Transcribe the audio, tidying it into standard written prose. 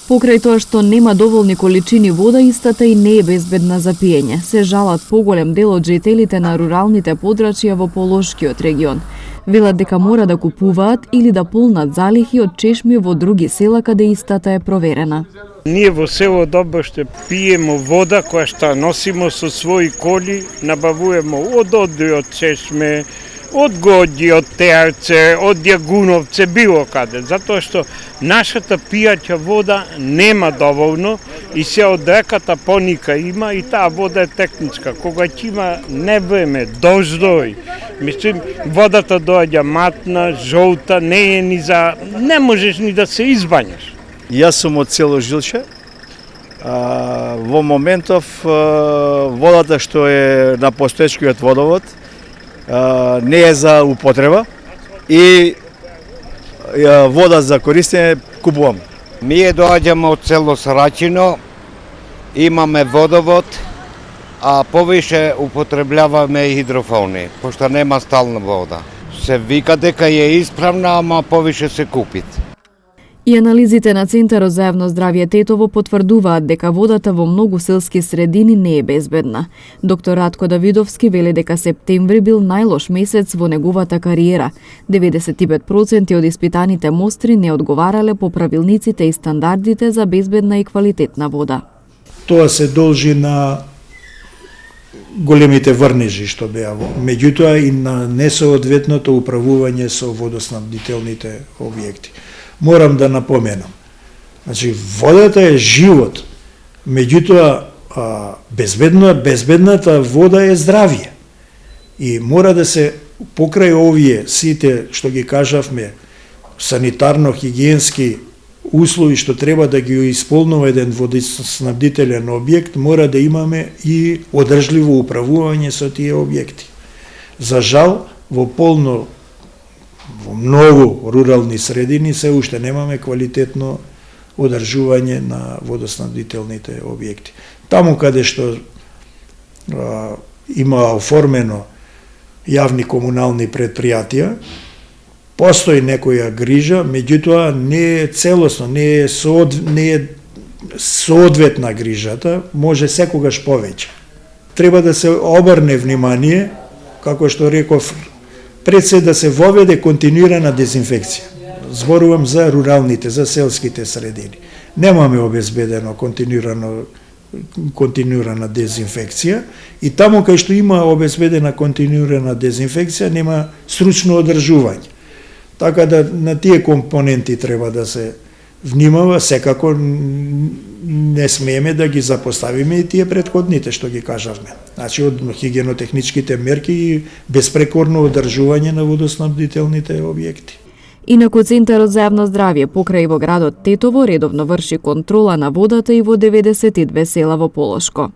Покрај тоа што нема доволни количини вода, истата и не е безбедна за пиење. Се жалат поголем дел од жителите на руралните подрачја во Полошкиот регион. Велат дека мора да купуваат или да полнат залихи од чешми во други села каде истата е проверена. Ние во село Добоште пиемо вода која што носимо со своји коли, набавуваме од Оди, од чешме, од Годи, од Тејавце, од Јагуновце, било каде, затоа што нашата пијаќа вода нема доволно и се од реката поника има и таа вода е техничка. Кога ќе има невреме, дождој, мислим, водата доаѓа матна, жолта, не е ни за... не можеш ни да се избањаш. Јас сум од село Жилче. Во моментов водата што е на постоечкиот водовод не е за употреба и вода за користење купувам. Ние доаѓаме од село Срачино, имаме водовод, а повише употребljavаме хидрофони, пошто нема стална вода. Се вика дека е исправна, ама повише се купит. И анализите на Центарот за јавно здравје Тетово потврдуваат дека водата во многу селски средини не е безбедна. Доктор Радко Давидовски вели дека септември бил најлош месец во неговата кариера. 95% од испитаните мостри не одговарале по правилниците и стандардите за безбедна и квалитетна вода. Тоа се должи на големите врнежи што беа, меѓутоа и на несоодветното управување со водоснабдителните објекти. Морам да напоменам, значи водата е живот, меѓутоа безбедната вода е здравје. И мора да се покрај овие сите што ги кажавме, санитарно-хигиенски услови што треба да ги исполнува еден водоснабдителен објект, мора да имаме и одржливо управување со тие објекти. За жал, во многу рурални средини се уште немаме квалитетно одржување на водоснабдителните објекти. Таму каде што има оформено јавни комунални предпријатија, постои некоја грижа, меѓутоа не е целосно, не е соодветна грижата, може секогаш повеќе. Треба да се обрне внимание, како што реков, пред се да се воведе континуирана дезинфекција. Зборувам за руралните, за селските средини. Немаме обезбедено континуирана дезинфекција и таму кај што има обезбедена континуирана дезинфекција нема стручно одржување. Така да на тие компоненти треба да се внимава, секако не смееме да ги запоставиме и тие претходните што ги кажавме. Значи од хигиенотехничките мерки и безпрекорно одржување на водоснабдителните објекти. Инаку Центарот за јавно здравје покрај во градот Тетово редовно врши контрола на водата и во 92 села во Полошко.